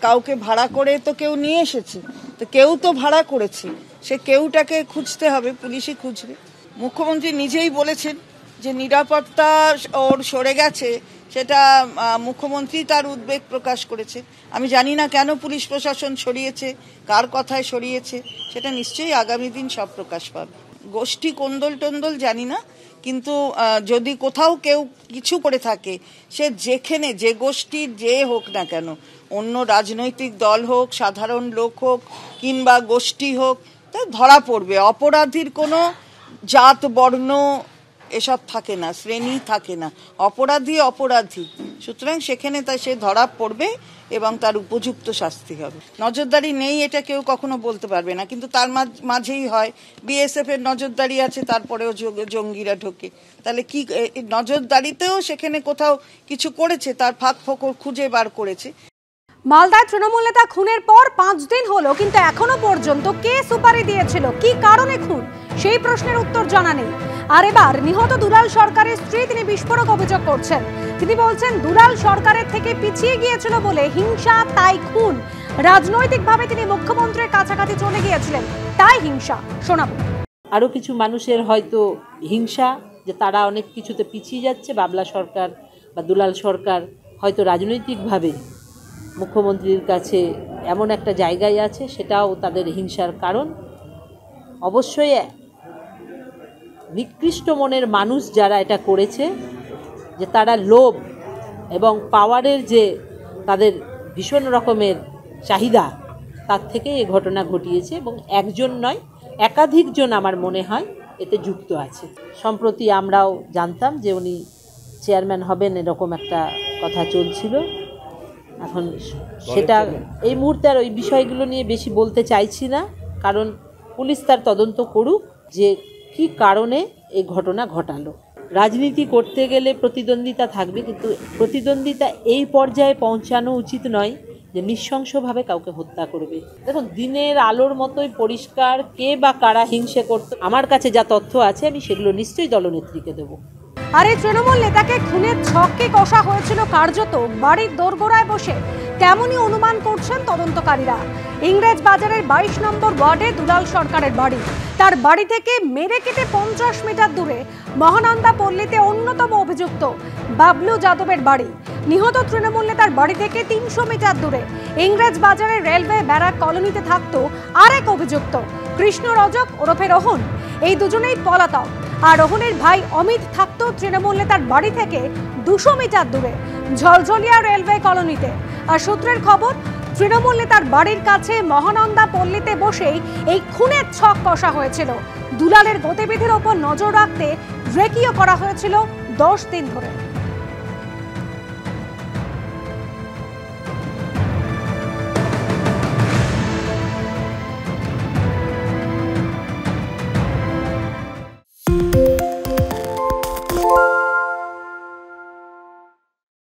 কাউকে ভাড়া করে তো কেউ নিয়ে এসেছে, তো কেউ তো ভাড়া করেছে, সে কেউটাকে খুঁজতে হবে, পুলিশই খুঁজবে। মুখ্যমন্ত্রী নিজেই বলেছেন যে নিরাপত্তা ওর সরে গেছে, সেটা মুখ্যমন্ত্রী তার উদ্বেগ প্রকাশ করেছে। আমি জানি না কেন পুলিশ প্রশাসন সরিয়েছে, কার কথায় সরিয়েছে, সেটা নিশ্চয়ই আগামী দিন সব প্রকাশ পাবে। গোষ্ঠী কোন্দল টোন্দল জানি না, কিন্তু যদি কোথাও কেউ কিছু করে থাকে, সে যেখানে যে গোষ্ঠীর যে হোক না কেন, অন্য রাজনৈতিক দল হোক, সাধারণ লোক হোক কিংবা গোষ্ঠী হোক, তা ধরা পড়বে। অপরাধীর কোনো জাত বর্ণ এসব থাকে না, শ্রেণী থাকে না, অপরাধী অপরাধী। সুতরাং সেখানে সে ধরা পড়বে এবং তার উপযুক্ত শাস্তি হবে। নজরদারি নেই এটা কেউ কখনো বলতে পারবে না, কিন্তু তার মাঝেই হয় বিএসএফ এর নজরদারি আছে, তারপরেও জঙ্গিরা ঢোকে। তাহলে কি নজরদারিতেও সেখানে কোথাও কিছু করেছে, তার ফাঁক ফোকর খুঁজে বার করেছে। মালদায় তৃণমূল নেতা খুনের পর 5 দিন হলো, কিন্তু এখনো পর্যন্ত কে সুপারি দিয়েছিল, কি কারণে খুন, সেই প্রশ্নের উত্তর জানা নেই। আর এবার নিহত দুলাল সরকারের স্ত্রী তিনি বিস্ফোরক অভিযোগ করছেন। তিনি বলছেন দুলাল সরকারের থেকে পিছিয়ে গিয়েছিল বলে হিংসা, তাই খুন। রাজনৈতিকভাবে তিনি মুখ্যমন্ত্রীর কাছাকাছি চলে গিয়েছিলেন, তাই হিংসা। শোনাবো। আরও কিছু মানুষের হয়তো হিংসা যে তারা অনেক কিছুতে পিছিয়ে যাচ্ছে, বাবলা সরকার বা দুলাল সরকার হয়তো রাজনৈতিকভাবে মুখ্যমন্ত্রীর কাছে এমন একটা জায়গায় আছে, সেটাও তাদের হিংসার কারণ। অবশ্যই নিকৃষ্ট মনের মানুষ যারা এটা করেছে, যে তারা লোভ এবং পাওয়ারের যে তাদের ভীষণ রকমের চাহিদা, তার থেকে এই ঘটনা ঘটিয়েছে এবং একজন নয় একাধিকজন আমার মনে হয় এতে যুক্ত আছে। সম্প্রতি আমরাও জানতাম যে উনি চেয়ারম্যান হবেন, এরকম একটা কথা চলছিল। এখন সেটা এই মুহূর্তে আর ওই বিষয়গুলো নিয়ে বেশি বলতে চাইছি না, কারণ পুলিশ তার তদন্ত করুক যে কি কারণে এই ঘটনা ঘটালো। রাজনীতি করতে গেলে প্রতিদ্বন্দ্বিতা থাকবে, কিন্তু প্রতিদ্বন্দ্বিতা এই পর্যায়ে পৌঁছানো উচিত নয় যে নৃশংসভাবে কাউকে হত্যা করবে। দেখুন, দিনের আলোর মতোই পরিষ্কার কে বা কারা হিংসে করত। আমার কাছে যা তথ্য আছে আমি সেগুলো নিশ্চয়ই দলনেত্রীকে দেবো। আর এই তৃণমূল নেতাকে খুনের ছককে কষা হয়েছিল কার্যত বাড়ির দোরগোড়ায় বসে, তেমনই অনুমান করছেন তদন্তকারীরা। ইংরেজ বাজারের 22 নম্বর ওয়ার্ডে দুলাল সরকারের বাড়ি। তার বাড়ি থেকে মেরে কেটে 50 মিটার দূরে মহানন্দা পল্লীতে অন্যতম অভিযুক্ত বাবলু যাদবের বাড়ি। নিহত তৃণমূল নেতার বাড়ি থেকে 300 মিটার দূরে ইংরেজ বাজারের রেলওয়ে ব্যারাক কলোনিতে থাকত আরেক অভিযুক্ত কৃষ্ণ রজক ওরফে রোহন। এই দুজনেই পলাতক। আর রোহনের ভাই অমিত থাকতো তৃণমূল নেতার বাড়ি থেকে 200 মিটার দূরে ঝলঝলিয়া রেলওয়ে কলোনিতে। আর সূত্রের খবর, তৃণমূল নেতার বাড়ির কাছে মহানন্দা পল্লীতে বসেই এই খুনের ছক কষা হয়েছিল। দুলালের গতিবিধির ওপর নজর রাখতে রেকিও করা হয়েছিল 10 দিন ধরে।